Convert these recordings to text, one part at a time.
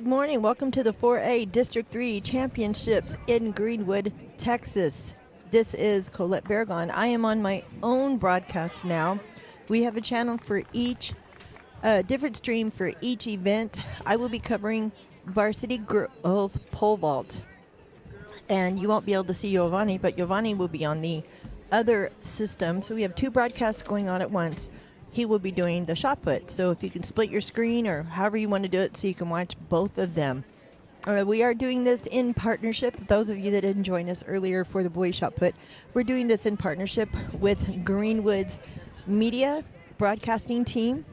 morning. Welcome to the 4A District 3 Championships in Greenwood, Texas. This is Colette Barragon. I am on my own broadcast now. We have a channel for each, different stream for each event. I will be covering Varsity Girls Pole Vault. And you won't be able to see Giovanni, but Giovanni will be on the other system. So we have two broadcasts going on at once. He will be doing the shot put. So if you can split your screen or however you want to do it so you can watch both of them. We are doing this in partnership. Those of you that didn't join us earlier for the boys shot put, we're doing this in partnership with Greenwood's media broadcasting team.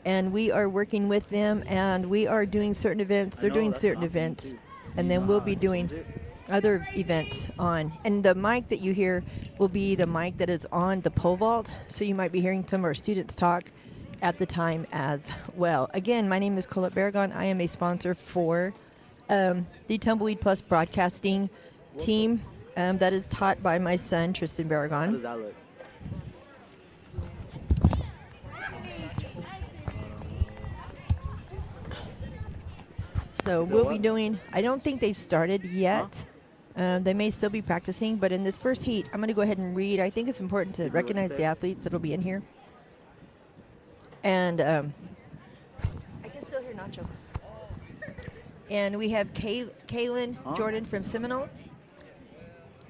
And we are working with them and we are doing certain events. They're doing certain events. And then we'll be doing other events on, and the mic that you hear will be the mic that is on the pole vault, so you might be hearing some of our students talk at the time as well. Again, my name is Colette Barragon. I am a sponsor for the Tumbleweed Plus broadcasting team that is taught by my son Tristan Barragon. How does that look? So we'll be doing, I don't think they've started yet. They may still be practicing, but in this first heat, I'm going to go ahead and read. I think it's important to recognize the athletes that will be in here. And I guess those are Nacho. And we have Kaylin Jordan from Seminole,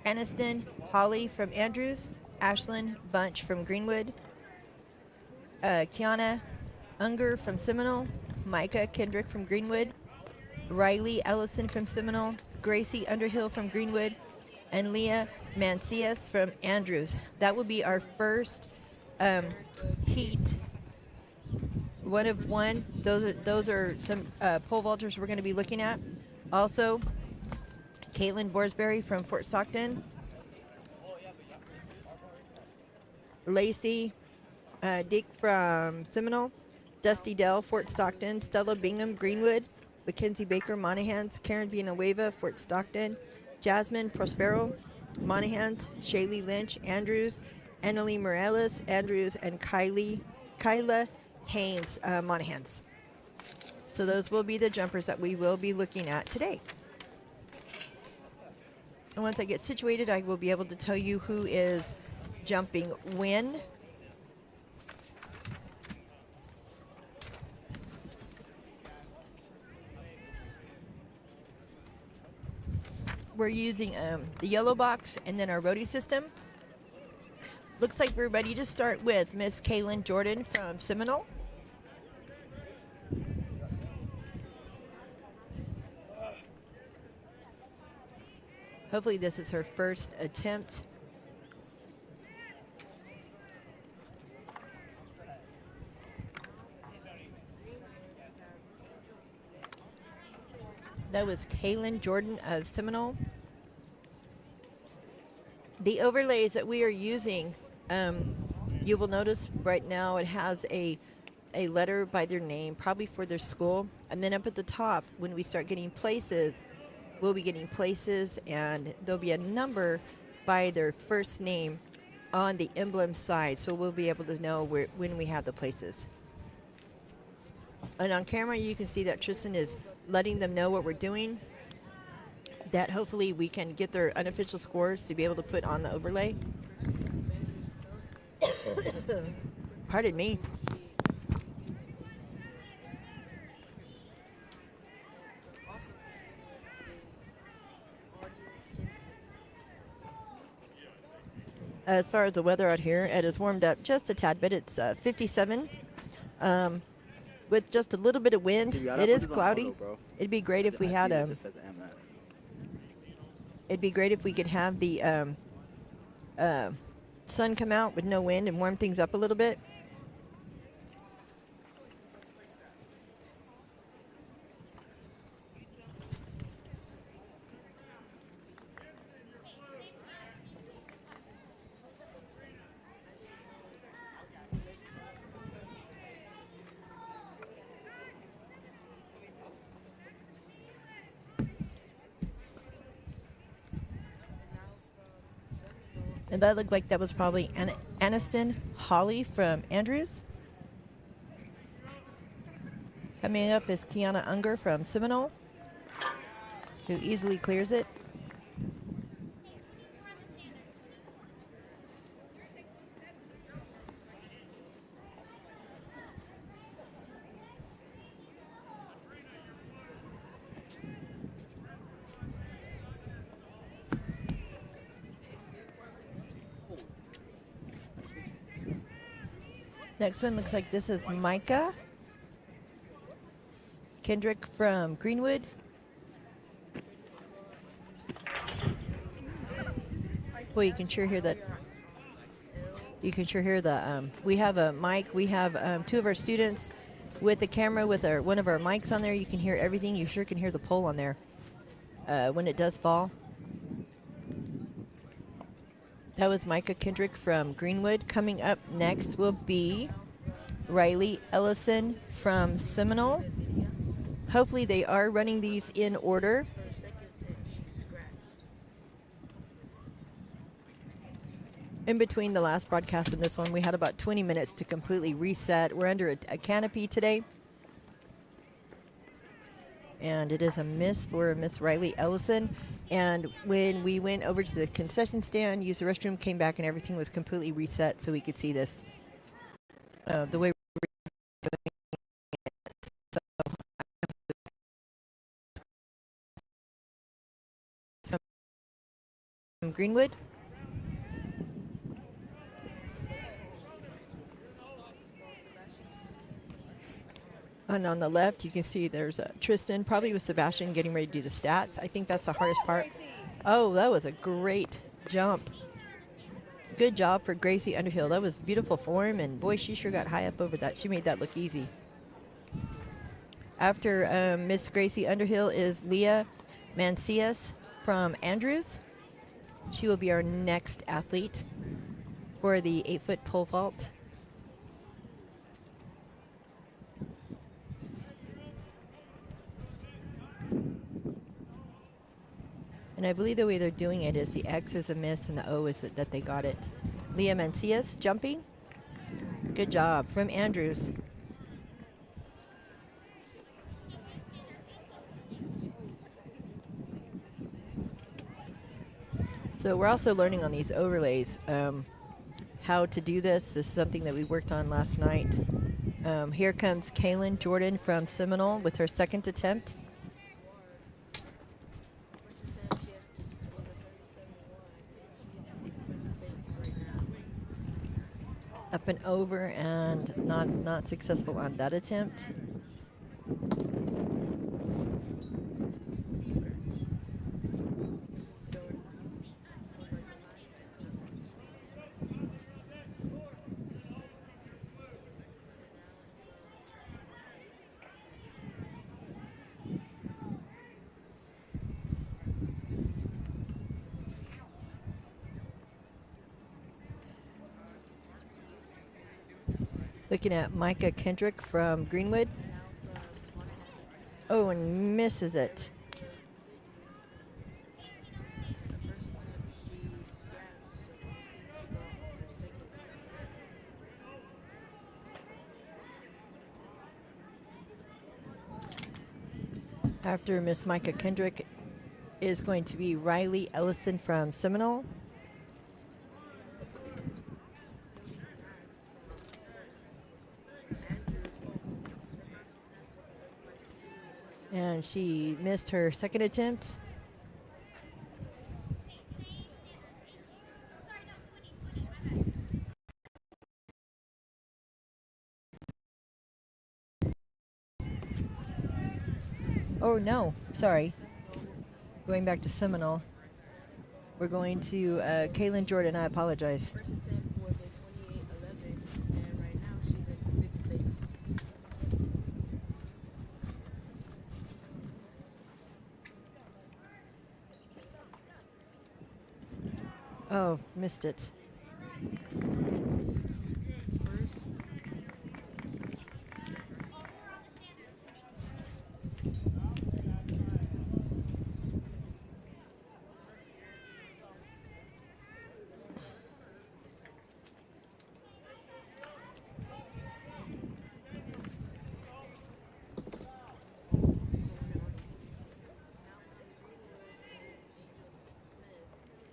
Aniston Holly from Andrews, Ashlyn Bunch from Greenwood, Kiana Unger from Seminole, Micah Kendrick from Greenwood, Riley Ellison from Seminole, Gracie Underhill from Greenwood, and Leah Mancias from Andrews. That will be our first heat. One of one. Those are some pole vaulters we're going to be looking at. Also, Caitlin Borsberry from Fort Stockton, Lacey Dick from Seminole, Dusty Dell, Fort Stockton, Stella Bingham, Greenwood, Mackenzie Baker, Monahans, Karen Villanueva, Fort Stockton, Jasmine Prospero, Monahans, Shaylee Lynch, Andrews, Annalie Morales, Andrews, and Kyla Haynes, Monahans. So those will be the jumpers that we will be looking at today. And once I get situated, I will be able to tell you who is jumping when. We're using the yellow box and then our roadie system. Looks like we're ready to start with Miss Kaylin Jordan from Seminole. Hopefully this is her first attempt. That was Kaylin Jordan of Seminole. The overlays that we are using, you will notice right now it has a letter by their name, probably for their school. And then up at the top, when we start getting places, we'll be getting places, and there'll be a number by their first name on the emblem side. So we'll be able to know when we have the places. And on camera, you can see that Tristan is letting them know what we're doing, that hopefully we can get their unofficial scores to be able to put on the overlay. Pardon me. As far as the weather out here, it has warmed up just a tad bit. It's 57. With just a little bit of wind. It is cloudy. It'd be great if we had it'd be great if we could have the sun come out with no wind and warm things up a little bit. And that looked like that was probably Aniston Holly from Andrews. Coming up is Kiana Unger from Seminole. who easily clears it. Next one looks like this is Micah Kendrick from Greenwood. Boy, you can sure hear that. You can sure hear the. We have a mic. We have two of our students with a camera with one of our mics on there. You can hear everything. You sure can hear the pole on there when it does fall. That was Micah Kendrick from Greenwood. Coming up next will be Riley Ellison from Seminole. Hopefully they are running these in order. In between the last broadcast and this one, we had about 20 minutes to completely reset. We're under a canopy today. And it is a miss for Miss Riley Ellison. And when we went over to the concession stand, used the restroom, came back, and everything was completely reset so we could see this the way we're doing it. So, from Greenwood. And on the left, you can see there's Tristan, probably with Sebastian, getting ready to do the stats. I think that's the hardest part. Oh, that was a great jump. Good job for Gracie Underhill. That was beautiful form, and boy, she sure got high up over that. She made that look easy. After Miss Gracie Underhill is Leah Mancias from Andrews. She will be our next athlete for the 8-foot pole vault. And I believe the way they're doing it is the X is a miss and the O is that they got it. Leah Mancias jumping. Good job from Andrews. So we're also learning on these overlays how to do this. This is something that we worked on last night. Here comes Kaylin Jordan from Seminole with her second attempt. Up and over, and not successful on that attempt. Looking at Micah Kendrick from Greenwood. Oh, and misses it. After Miss Micah Kendrick is going to be Riley Ellison from Seminole. And she missed her second attempt. Oh, no, sorry. Going back to Seminole. We're going to Kaylin Jordan. I apologize. First attempt was a 28-11, and right now she's in 5th place. Oh, missed it.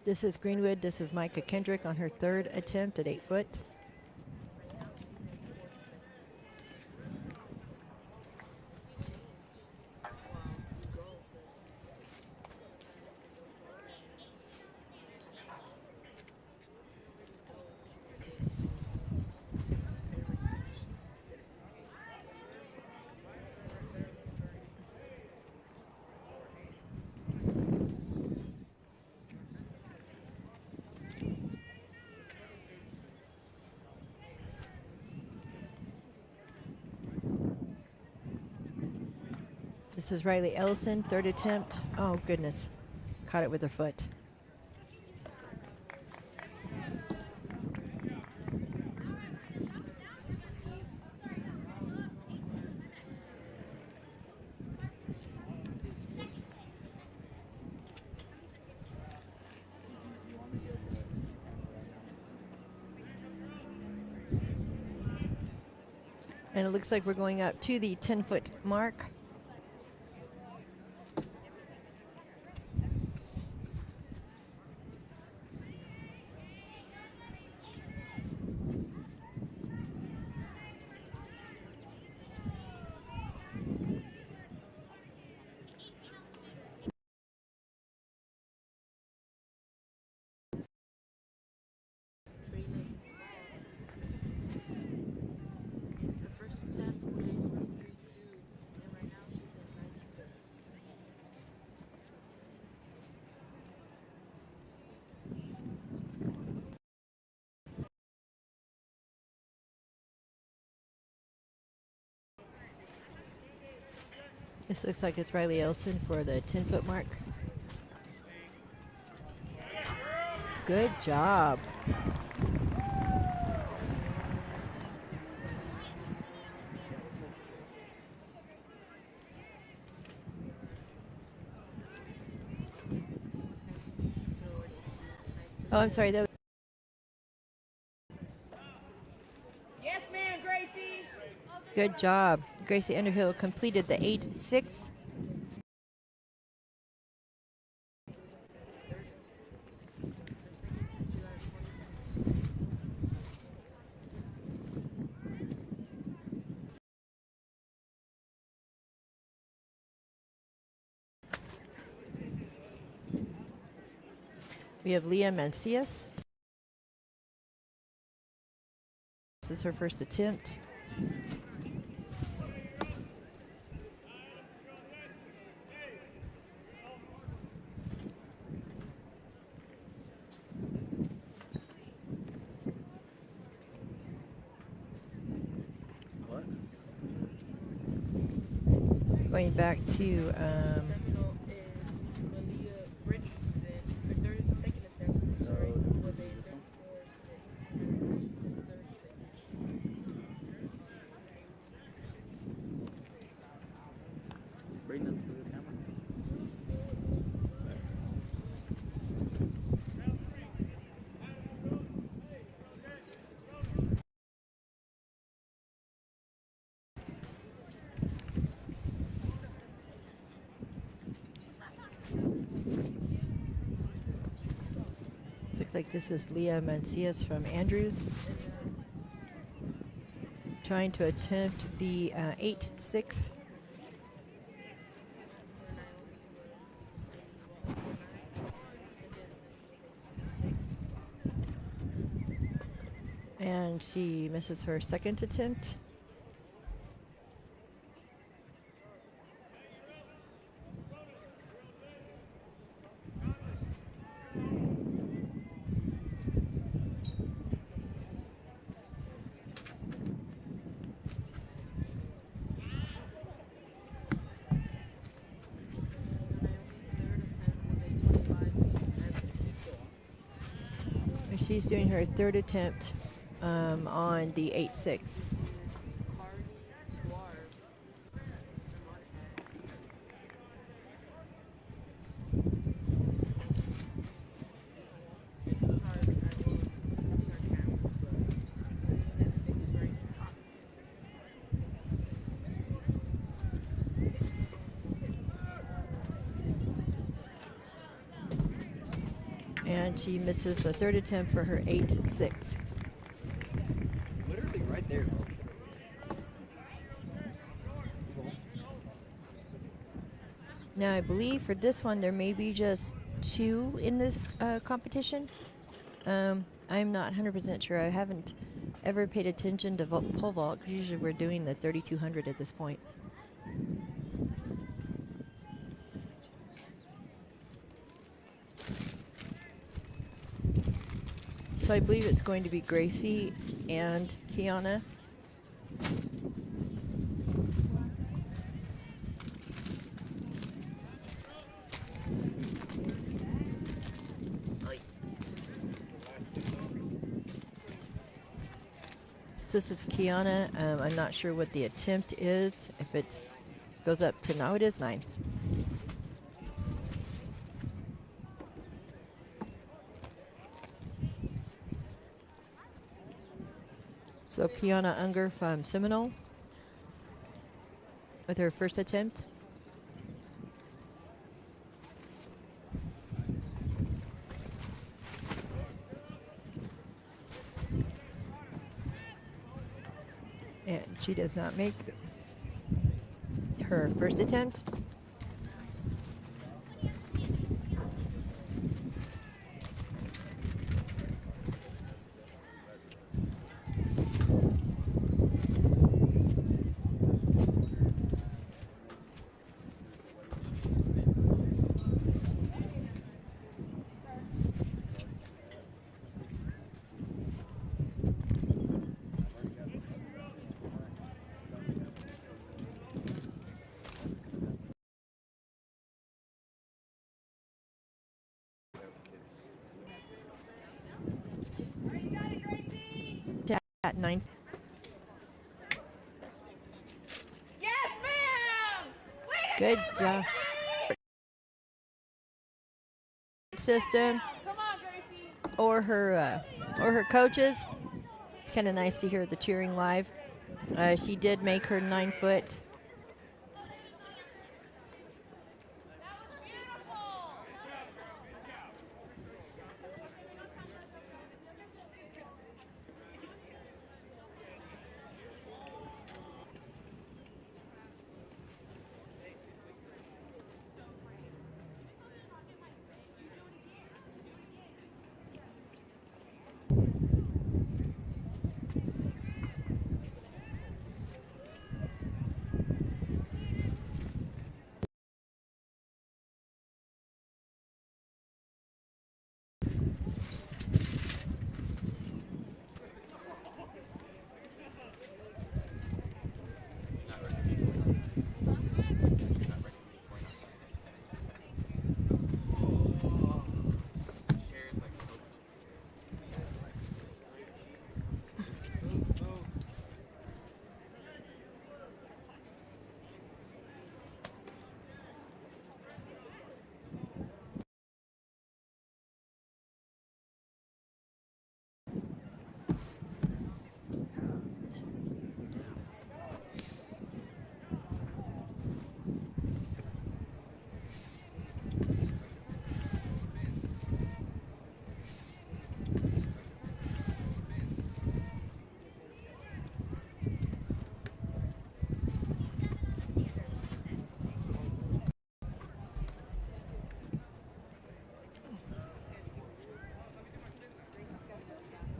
This is Greenwood. This is Micah Kendrick on her third attempt at 8 foot. This is Riley Ellison, third attempt. Oh, goodness. Caught it with her foot. And it looks like we're going up to the 10-foot mark. This looks like it's Riley Ellison for the 10-foot mark. Good job. Oh, I'm sorry. That was Yes, ma'am, Gracie. good job. Gracie Underhill completed the 8-6. We have Leah Mancias. This is her first attempt. Going back to Seminole is Malia Richardson. Her second attempt, sorry, was a 34.6. Bring them to the camera. Looks like this is Leah Mancias from Andrews. Trying to attempt the 8-6. And she misses her second attempt. She's doing her third attempt on the 8-6. And she misses the third attempt for her 8-6. Literally right there. Now, I believe for this one, there may be just 2 in this competition. I'm not 100% sure. I haven't ever paid attention to pole vault because usually we're doing the 3,200 at this point. So I believe it's going to be Gracie and Kiana. This is Kiana. I'm not sure what the attempt is. If it goes up to, no, it is 9. So Kiana Unger from Seminole with her first attempt. And she does not make her first attempt. At 9. Yes, ma'am! Good job. System Come on, Gracie! or her coaches. It's kind of nice to hear the cheering live. She did make her 9 foot.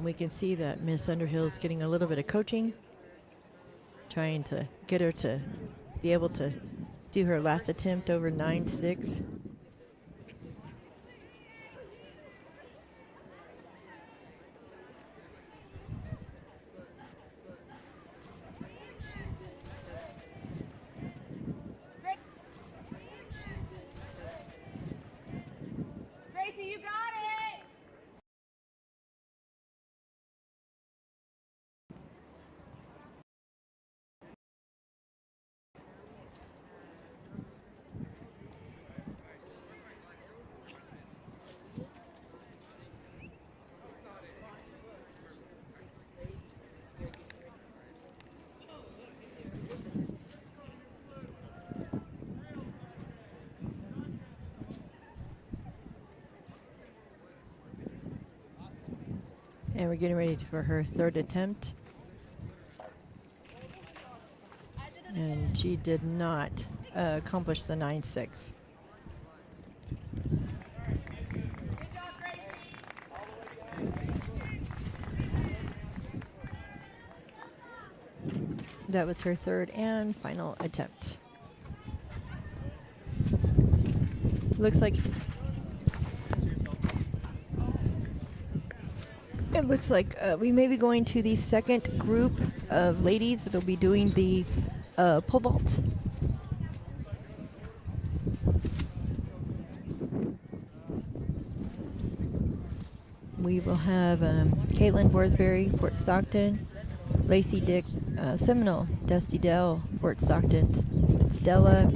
We can see that Miss Underhill is getting a little bit of coaching, trying to get her to be able to do her last attempt over 9-6. Gracie, you got it! And we're getting ready for her third attempt. And she did not accomplish the 9.6. That was her third and final attempt. Looks like we may be going to the second group of ladies that will be doing the pole vault. We will have Caitlin Borsberry, Fort Stockton, Lacey Dick, Seminole, Dusty Dell, Fort Stockton, Stella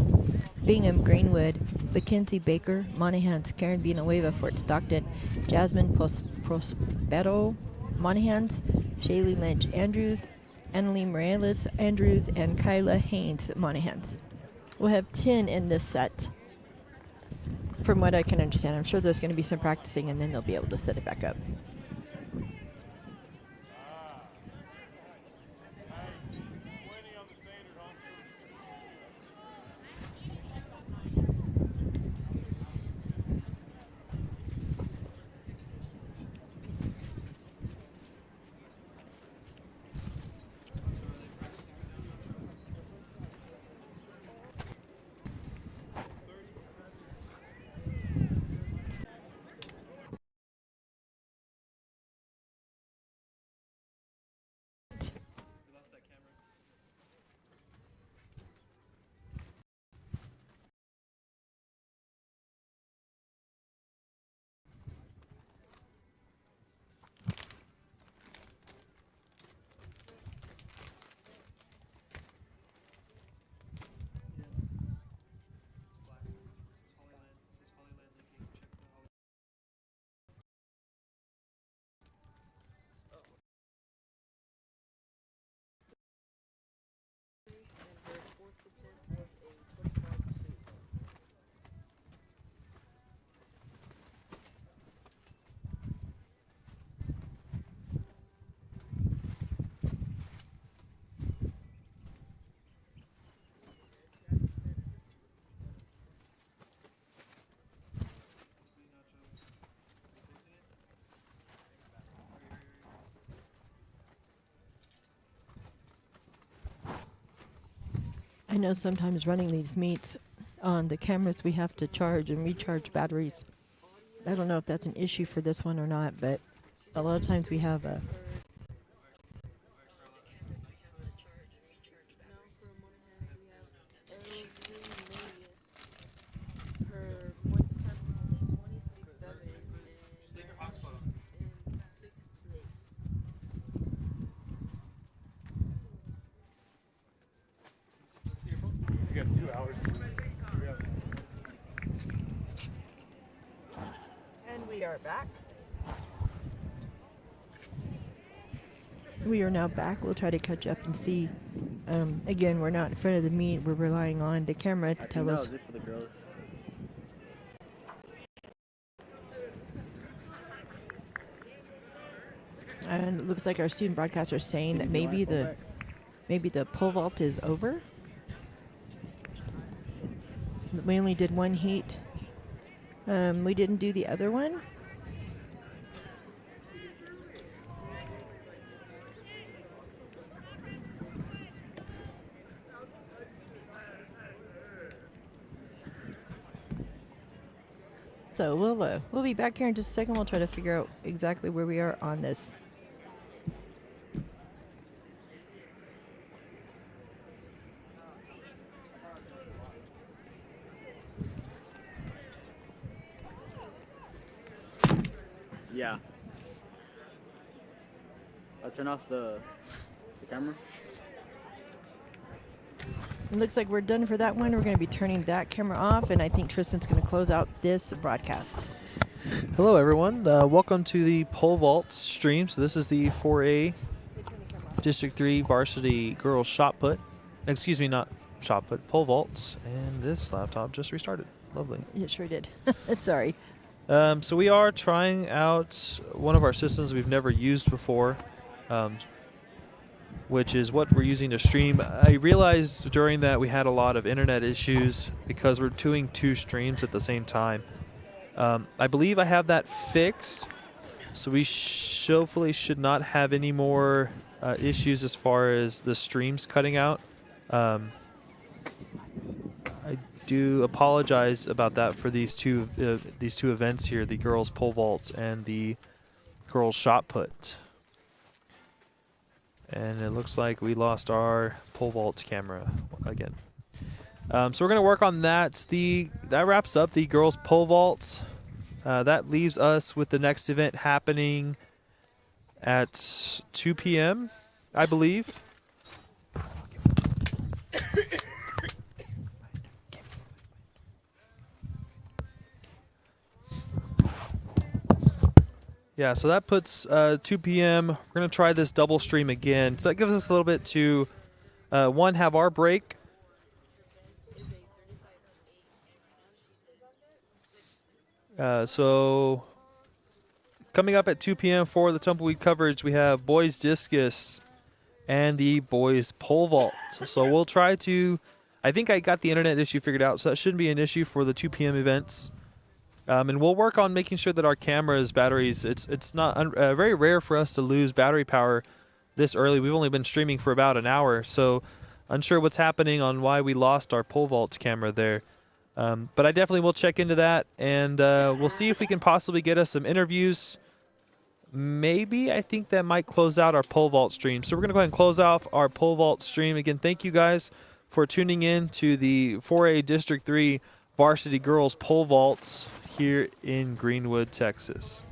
Bingham, Greenwood, Mackenzie Baker, Monahans, Karen Villanueva, Fort Stockton, Jasmine Prospero, Monahans, Shaylee Lynch Andrews, Annalie Morales Andrews, and Kyla Haynes, Monahans. We'll have 10 in this set, from what I can understand. I'm sure there's going to be some practicing, and then they'll be able to set it back up. I know sometimes running these meets on the cameras, we have to charge and recharge batteries. I don't know if that's an issue for this one or not, but a lot of times we have a... And we are back. We are now back. We'll try to catch up and see. Again, we're not in front of the meet. We're relying on the camera to tell us. For the girls. And it looks like our student broadcaster is saying that maybe the pole vault is over. We only did one heat. We didn't do the other one. So we'll be back here in just a second. We'll try to figure out exactly where we are on this. Yeah. I'll turn off the camera. It looks like we're done for that one. We're going to be turning that camera off, and I think Tristan's going to close out this broadcast. Hello, everyone. Welcome to the pole vault stream. So this is the 4A District 3 Varsity Girls Shot Put. Excuse me, not shot put, pole vaults. And this laptop just restarted. Lovely. It sure did. Sorry. So we are trying out one of our systems we've never used before, which is what we're using to stream. I realized during that we had a lot of internet issues because we're doing 2 streams at the same time. I believe I have that fixed, so we hopefully should not have any more issues as far as the streams cutting out. I do apologize about that for these two events here, the girls pole vaults and the girls shot put. And it looks like we lost our pole vault camera again. So we're going to work on that. That wraps up the girls pole vaults. That leaves us with the next event happening at 2 p.m., I believe. Yeah, so that puts 2 p.m. We're going to try this double stream again. So that gives us a little bit to, one, have our break. So coming up at 2 p.m. for the Tumbleweed coverage, we have boys discus and the boys pole vault. So we'll try to, I think I got the internet issue figured out, so that shouldn't be an issue for the 2 p.m. events. And we'll work on making sure that our cameras, batteries, it's not very rare for us to lose battery power this early. We've only been streaming for about an hour, so unsure what's happening on why we lost our pole vault camera there. But I definitely will check into that, and we'll see if we can possibly get us some interviews. Maybe I think that might close out our pole vault stream. So we're going to go ahead and close off our pole vault stream. Again, thank you guys for tuning in to the 4A District 3 Varsity Girls Pole Vaults here in Greenwood, Texas.